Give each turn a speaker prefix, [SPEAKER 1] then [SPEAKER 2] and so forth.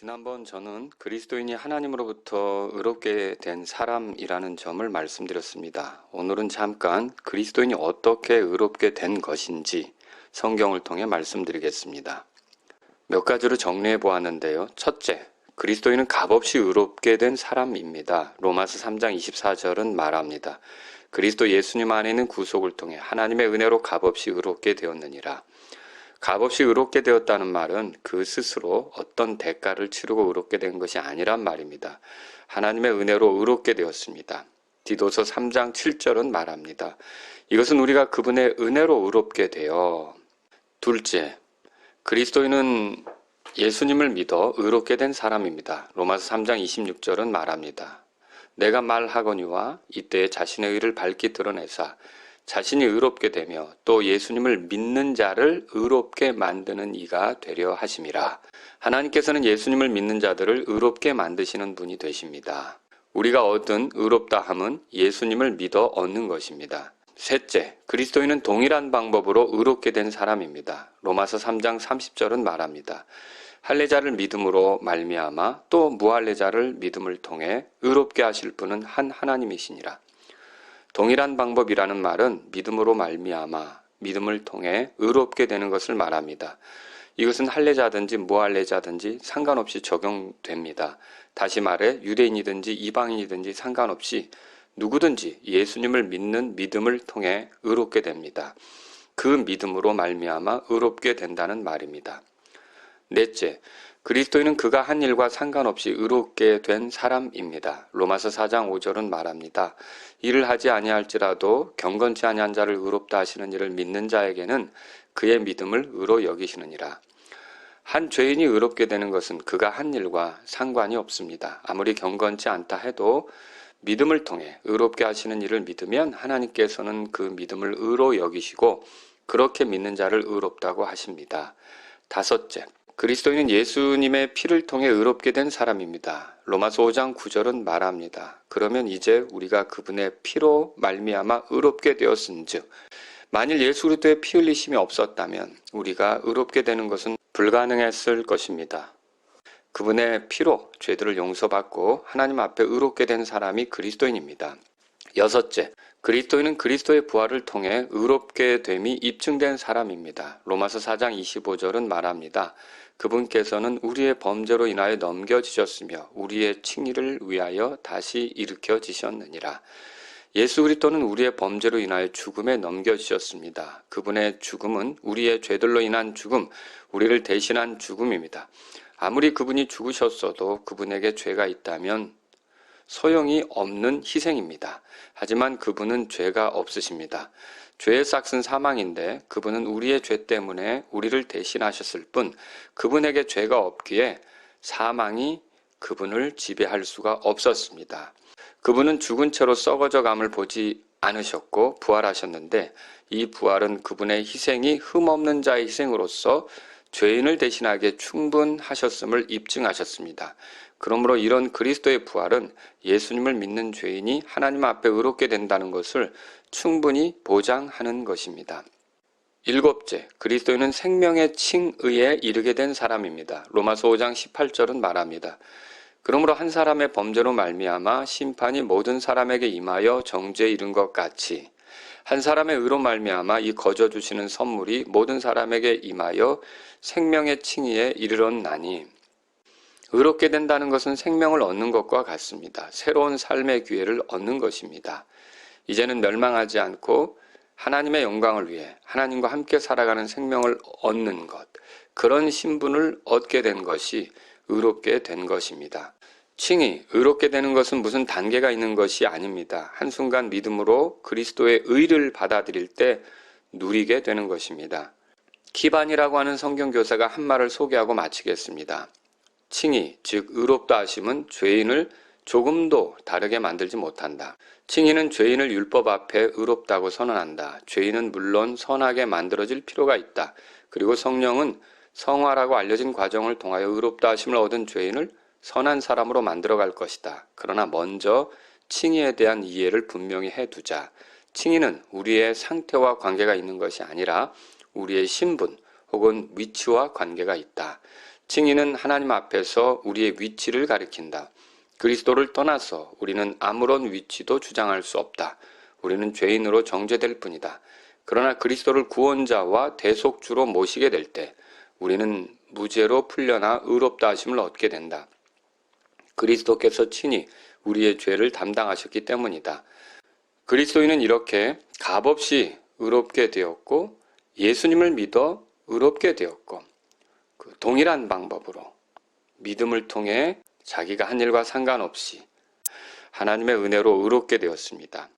[SPEAKER 1] 지난번 저는 그리스도인이 하나님으로부터 의롭게 된 사람이라는 점을 말씀드렸습니다. 오늘은 잠깐 그리스도인이 어떻게 의롭게 된 것인지 성경을 통해 말씀드리겠습니다. 몇 가지로 정리해 보았는데요. 첫째, 그리스도인은 값없이 의롭게 된 사람입니다. 로마서 3장 24절은 말합니다. 그리스도 예수님 안에 있는 구속을 통해 하나님의 은혜로 값없이 의롭게 되었느니라. 값없이 의롭게 되었다는 말은 그 스스로 어떤 대가를 치르고 의롭게 된 것이 아니란 말입니다. 하나님의 은혜로 의롭게 되었습니다. 디도서 3장 7절은 말합니다. 이것은 우리가 그분의 은혜로 의롭게 되어. 둘째, 그리스도인은 예수님을 믿어 의롭게 된 사람입니다. 로마서 3장 26절은 말합니다. 내가 말하거니와 이때에 자신의 의를 밝히 드러내사 자신이 의롭게 되며 또 예수님을 믿는 자를 의롭게 만드는 이가 되려 하심이라. 하나님께서는 예수님을 믿는 자들을 의롭게 만드시는 분이 되십니다. 우리가 얻은 의롭다함은 예수님을 믿어 얻는 것입니다. 셋째, 그리스도인은 동일한 방법으로 의롭게 된 사람입니다. 로마서 3장 30절은 말합니다. 할례자를 믿음으로 말미암아 또 무할례자를 믿음을 통해 의롭게 하실 분은 한 하나님이시니라. 동일한 방법이라는 말은 믿음으로 말미암아 믿음을 통해 의롭게 되는 것을 말합니다. 이것은 할례자든지 무할례자든지 상관없이 적용됩니다. 다시 말해 유대인이든지 이방인이든지 상관없이 누구든지 예수님을 믿는 믿음을 통해 의롭게 됩니다. 그 믿음으로 말미암아 의롭게 된다는 말입니다. 넷째, 그리스도인은 그가 한 일과 상관없이 의롭게 된 사람입니다. 로마서 4장 5절은 말합니다. 일을 하지 아니할지라도 경건치 아니한 자를 의롭다 하시는 이를 믿는 자에게는 그의 믿음을 의로 여기시느니라. 한 죄인이 의롭게 되는 것은 그가 한 일과 상관이 없습니다. 아무리 경건치 않다 해도 믿음을 통해 의롭게 하시는 이를 믿으면 하나님께서는 그 믿음을 의로 여기시고 그렇게 믿는 자를 의롭다고 하십니다. 다섯째, 그리스도인은 예수님의 피를 통해 의롭게 된 사람입니다. 로마서 5장 9절은 말합니다. 그러면 이제 우리가 그분의 피로 말미암아 의롭게 되었은즉 만일 예수 그리스도의 피 흘리심이 없었다면 우리가 의롭게 되는 것은 불가능했을 것입니다. 그분의 피로 죄들을 용서받고 하나님 앞에 의롭게 된 사람이 그리스도인입니다. 여섯째, 그리스도인은 그리스도의 부활을 통해 의롭게 됨이 입증된 사람입니다. 로마서 4장 25절은 말합니다. 그분께서는 우리의 범죄로 인하여 넘겨지셨으며 우리의 칭의를 위하여 다시 일으켜지셨느니라. 예수 그리스도는 우리의 범죄로 인하여 죽음에 넘겨지셨습니다. 그분의 죽음은 우리의 죄들로 인한 죽음, 우리를 대신한 죽음입니다. 아무리 그분이 죽으셨어도 그분에게 죄가 있다면 소용이 없는 희생입니다. 하지만 그분은 죄가 없으십니다. 죄의 싹은 사망인데 그분은 우리의 죄 때문에 우리를 대신하셨을 뿐 그분에게 죄가 없기에 사망이 그분을 지배할 수가 없었습니다. 그분은 죽은 채로 썩어져 감을 보지 않으셨고 부활하셨는데 이 부활은 그분의 희생이 흠없는 자의 희생으로서 죄인을 대신하기에 충분하셨음을 입증하셨습니다. 그러므로 이런 그리스도의 부활은 예수님을 믿는 죄인이 하나님 앞에 의롭게 된다는 것을 충분히 보장하는 것입니다. 일곱째, 그리스도인은 생명의 칭의에 이르게 된 사람입니다. 로마서 5장 18절은 말합니다. 그러므로 한 사람의 범죄로 말미암아 심판이 모든 사람에게 임하여 정죄에 이른 것 같이 한 사람의 의로 말미암아 이 거저 주시는 선물이 모든 사람에게 임하여 생명의 칭의에 이르렀나니 의롭게 된다는 것은 생명을 얻는 것과 같습니다. 새로운 삶의 기회를 얻는 것입니다. 이제는 멸망하지 않고 하나님의 영광을 위해 하나님과 함께 살아가는 생명을 얻는 것, 그런 신분을 얻게 된 것이 의롭게 된 것입니다. 칭의, 의롭게 되는 것은 무슨 단계가 있는 것이 아닙니다. 한순간 믿음으로 그리스도의 의를 받아들일 때 누리게 되는 것입니다. 키반이라고 하는 성경교사가 한 말을 소개하고 마치겠습니다. 칭의, 즉 의롭다 하심은 죄인을 조금도 다르게 만들지 못한다. 칭의는 죄인을 율법 앞에 의롭다고 선언한다. 죄인은 물론 선하게 만들어질 필요가 있다. 그리고 성령은 성화라고 알려진 과정을 통하여 의롭다 하심을 얻은 죄인을 선한 사람으로 만들어갈 것이다. 그러나 먼저 칭의에 대한 이해를 분명히 해두자. 칭의는 우리의 상태와 관계가 있는 것이 아니라 우리의 신분 혹은 위치와 관계가 있다. 칭의는 하나님 앞에서 우리의 위치를 가리킨다. 그리스도를 떠나서 우리는 아무런 위치도 주장할 수 없다. 우리는 죄인으로 정죄될 뿐이다. 그러나 그리스도를 구원자와 대속주로 모시게 될 때 우리는 무죄로 풀려나 의롭다 하심을 얻게 된다. 그리스도께서 친히 우리의 죄를 담당하셨기 때문이다. 그리스도인은 이렇게 값없이 의롭게 되었고 예수님을 믿어 의롭게 되었고 동일한 방법으로 믿음을 통해 자기가 한 일과 상관없이 하나님의 은혜로 의롭게 되었습니다.